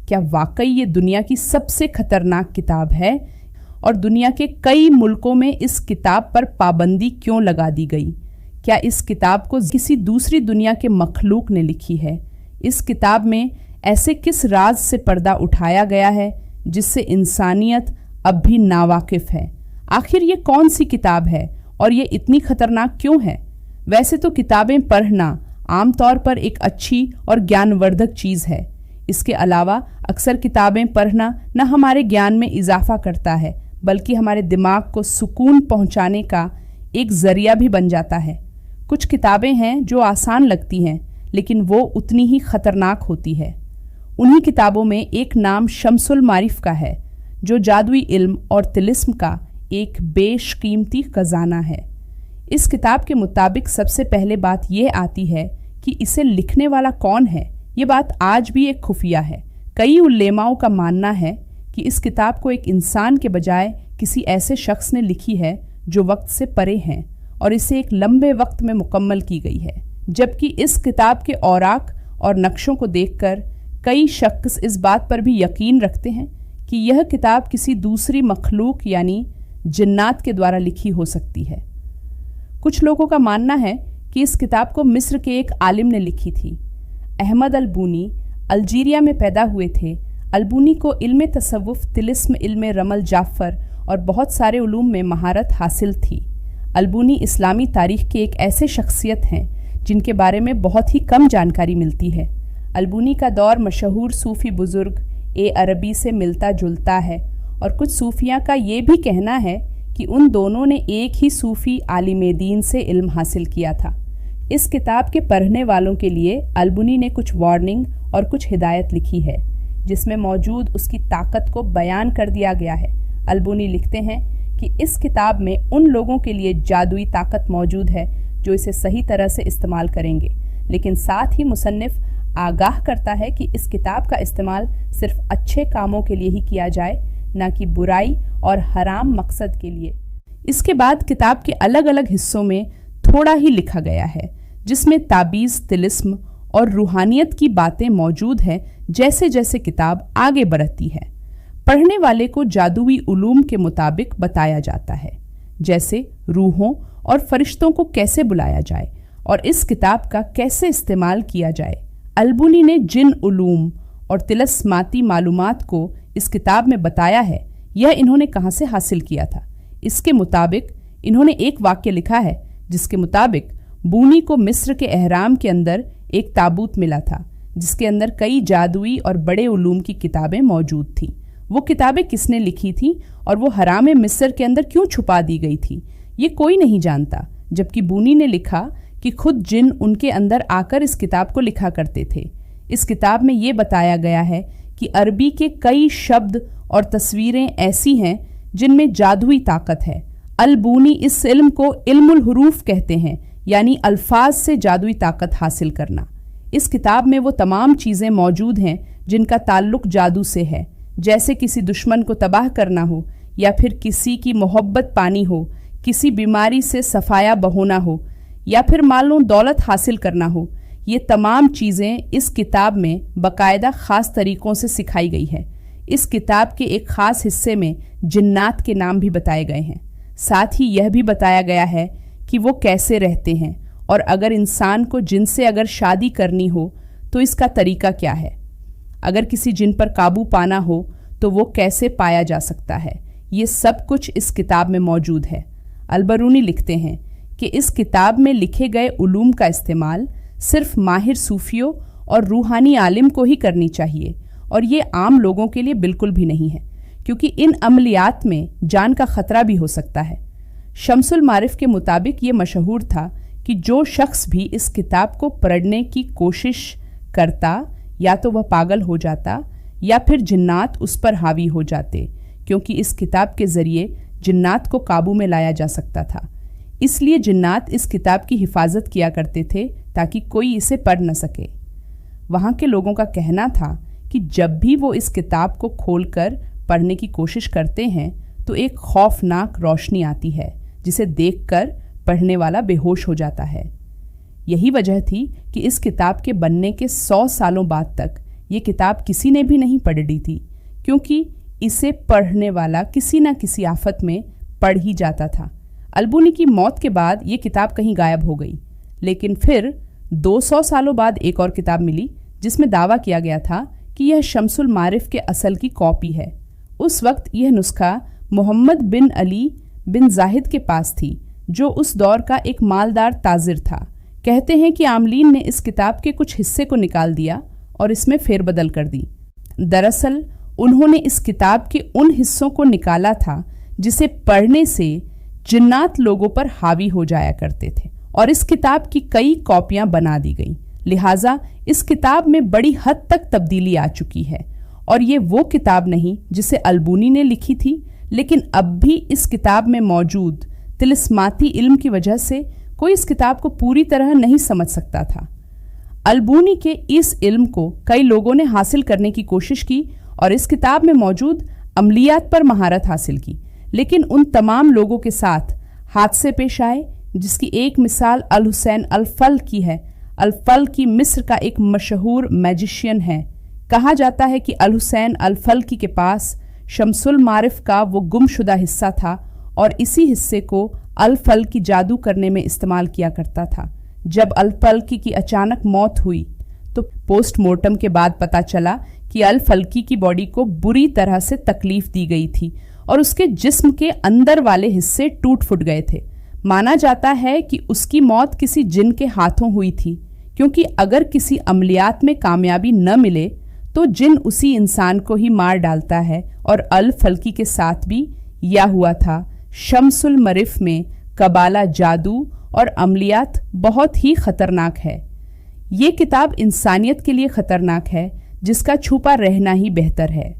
क्या वाकई ये दुनिया की सबसे खतरनाक किताब है? और दुनिया के कई मुल्कों में इस किताब पर पाबंदी क्यों लगा दी गई? क्या इस किताब को किसी दूसरी दुनिया के मखलूक ने लिखी है? इस किताब में ऐसे किस राज से पर्दा उठाया गया है जिससे इंसानियत अब भी नावाकिफ है? आखिर ये कौन सी किताब है और ये इतनी खतरनाक क्यों है? वैसे तो किताबें पढ़ना आमतौर पर एक अच्छी और ज्ञानवर्धक चीज़ है। इसके अलावा अक्सर किताबें पढ़ना न हमारे ज्ञान में इजाफा करता है बल्कि हमारे दिमाग को सुकून पहुंचाने का एक ज़रिया भी बन जाता है। कुछ किताबें हैं जो आसान लगती हैं लेकिन वो उतनी ही ख़तरनाक होती है। उन्हीं किताबों में एक नाम शम्सुल मारिफ का है जो जादुई इल्म और तिलिस्म का एक बेशकीमती खजाना है। इस किताब के मुताबिक सबसे पहले बात ये आती है कि इसे लिखने वाला कौन है। ये बात आज भी एक खुफिया है। कई उलेमाओं का मानना है कि इस किताब को एक इंसान के बजाय किसी ऐसे शख्स ने लिखी है जो वक्त से परे हैं और इसे एक लंबे वक्त में मुकम्मल की गई है। जबकि इस किताब के औराक और नक्शों को देखकर कई शख्स इस बात पर भी यकीन रखते हैं कि यह किताब किसी दूसरी मखलूक यानी जिन्नात के द्वारा लिखी हो सकती है। कुछ लोगों का मानना है कि इस किताब को मिस्र के एक आलिम ने लिखी थी। अहमद अल-बूनी अल्जीरिया में पैदा हुए थे। अल-बूनी को इल्म तसव्वुफ, तिलिस्म, इल्म रमल जाफ़र और बहुत सारे उलूम में महारत हासिल थी। अल-बूनी इस्लामी तारीख़ के एक ऐसे शख्सियत हैं जिनके बारे में बहुत ही कम जानकारी मिलती है। अल-बूनी का दौर मशहूर सूफ़ी बुज़ुर्ग अरबी से मिलता जुलता है और कुछ सूफियाँ का ये भी कहना है कि उन दोनों ने एक ही सूफ़ी आलिम दीन से इल्म हासिल किया था। इस किताब के पढ़ने वालों के लिए अल-बूनी ने कुछ वार्निंग और कुछ हिदायत लिखी है जिसमें मौजूद उसकी ताकत को बयान कर दिया गया है। अल-बूनी लिखते हैं कि इस किताब में उन लोगों के लिए जादुई ताकत मौजूद है जो इसे सही तरह से इस्तेमाल करेंगे, लेकिन साथ ही मुसन्निफ आगाह करता है कि इस किताब का इस्तेमाल सिर्फ अच्छे कामों के लिए ही किया जाए, न कि बुराई और हराम मकसद के लिए। इसके बाद किताब के अलग अलग हिस्सों में थोड़ा ही लिखा गया है जिसमें ताबीज़, तिलिस्म और रूहानियत की बातें मौजूद हैं। जैसे जैसे किताब आगे बढ़ती है पढ़ने वाले को जादुई उलूम के मुताबिक बताया जाता है, जैसे रूहों और फरिश्तों को कैसे बुलाया जाए और इस किताब का कैसे इस्तेमाल किया जाए। अल-बूनी ने जिन उलूम और तिलस्माती मालूमात को इस किताब में बताया है यह इन्होंने कहाँ से हासिल किया था। इसके मुताबिक इन्होंने एक वाक्य लिखा है जिसके मुताबिक बूनी को मिस्र के एहराम के अंदर एक ताबूत मिला था जिसके अंदर कई जादुई और बड़े उलूम की किताबें मौजूद थीं। वो किताबें किसने लिखी थी और वो हराम मिस्र के अंदर क्यों छुपा दी गई थी ये कोई नहीं जानता, जबकि बूनी ने लिखा कि खुद जिन उनके अंदर आकर इस किताब को लिखा करते थे। इस किताब में ये बताया गया है कि अरबी के कई शब्द और तस्वीरें ऐसी हैं जिनमें जादुई ताकत है। अल-बूनी इस इल्म को इल्मुल हुरूफ कहते हैं, यानी अल्फाज से जादुई ताकत हासिल करना। इस किताब में वो तमाम चीज़ें मौजूद हैं जिनका ताल्लुक जादू से है, जैसे किसी दुश्मन को तबाह करना हो या फिर किसी की मोहब्बत पानी हो, किसी बीमारी से सफाया बहोना हो या फिर मालो दौलत हासिल करना हो। ये तमाम चीज़ें इस किताब में बाकायदा ख़ास तरीक़ों से सिखाई गई है। इस किताब के एक ख़ास हिस्से में जिन्नात के नाम भी बताए गए हैं। साथ ही यह भी बताया गया है कि वो कैसे रहते हैं और अगर इंसान को जिन से अगर शादी करनी हो तो इसका तरीका क्या है। अगर किसी जिन पर काबू पाना हो तो वो कैसे पाया जा सकता है। ये सब कुछ इस किताब में मौजूद है। अल-बरूनी लिखते हैं कि इस किताब में लिखे गए उलूम का इस्तेमाल सिर्फ माहिर सूफियों और रूहानी आलिम को ही करनी चाहिए और ये आम लोगों के लिए बिल्कुल भी नहीं है, क्योंकि इन अमलियात में जान का ख़तरा भी हो सकता है। शम्सुल मारिफ के मुताबिक ये मशहूर था कि जो शख्स भी इस किताब को पढ़ने की कोशिश करता या तो वह पागल हो जाता या फिर जिन्नात उस पर हावी हो जाते, क्योंकि इस किताब के ज़रिए जिन्नात को काबू में लाया जा सकता था। इसलिए जिन्नात इस किताब की हिफाजत किया करते थे ताकि कोई इसे पढ़ न सके। वहाँ के लोगों का कहना था कि जब भी वो इस किताब को खोलकर पढ़ने की कोशिश करते हैं तो एक खौफनाक रोशनी आती है जिसे देखकर पढ़ने वाला बेहोश हो जाता है। यही वजह थी कि इस किताब के बनने के 100 सालों बाद तक ये किताब किसी ने भी नहीं पढ़ी थी, क्योंकि इसे पढ़ने वाला किसी न किसी आफत में पढ़ ही जाता था। अलबूनी की मौत के बाद ये किताब कहीं गायब हो गई, लेकिन फिर 200 सालों बाद एक और किताब मिली जिसमें दावा किया गया था कि यह शम्सुल मारिफ के असल की कॉपी है। उस वक्त यह नुस्खा मोहम्मद बिन अली बिन जाहिद के पास थी, जो उस दौर का एक मालदार ताजिर था। कहते हैं कि आमलीन ने इस किताब के कुछ हिस्से को निकाल दिया और इसमें फेरबदल कर दी। दरअसल उन्होंने इस किताब के उन हिस्सों को निकाला था जिसे पढ़ने से जिन्नात लोगों पर हावी हो जाया करते थे, और इस किताब की कई कॉपियां बना दी गई। लिहाजा इस किताब में बड़ी हद तक तब्दीली आ चुकी है, और ये वो किताब नहीं जिसे अलबूनी ने लिखी थी, लेकिन अब भी इस किताब में मौजूद तिलिस्माती इल्म की वजह से कोई इस किताब को पूरी तरह नहीं समझ सकता था। अलबूनी के इस इल्म को कई लोगों ने हासिल करने की कोशिश की और इस किताब में मौजूद अमलियात पर महारत हासिल की, लेकिन उन तमाम लोगों के साथ हादसे पेश आए, जिसकी एक मिसाल अल हुसैन अल फल की है। अल फल की मिस्र का एक मशहूर मैजिशियन है। कहा जाता है कि अल हुसैन अल फल्की के पास शम्सुल मारिफ का वो गुमशुदा हिस्सा था, और इसी हिस्से को अल फल्की जादू करने में इस्तेमाल किया करता था। जब अल फल्की की अचानक मौत हुई तो पोस्टमार्टम के बाद पता चला कि अल फल्की की बॉडी को बुरी तरह से तकलीफ दी गई थी और उसके जिस्म के अंदर वाले हिस्से टूट फुट गए थे। माना जाता है कि उसकी मौत किसी जिन के हाथों हुई थी, क्योंकि अगर किसी अमलियात में कामयाबी न मिले तो जिन उसी इंसान को ही मार डालता है, और अल फल्की के साथ भी यह हुआ था। शम्सुल मारिफ में कबाला जादू और अमलियात बहुत ही खतरनाक है। ये किताब इंसानियत के लिए खतरनाक है, जिसका छुपा रहना ही बेहतर है।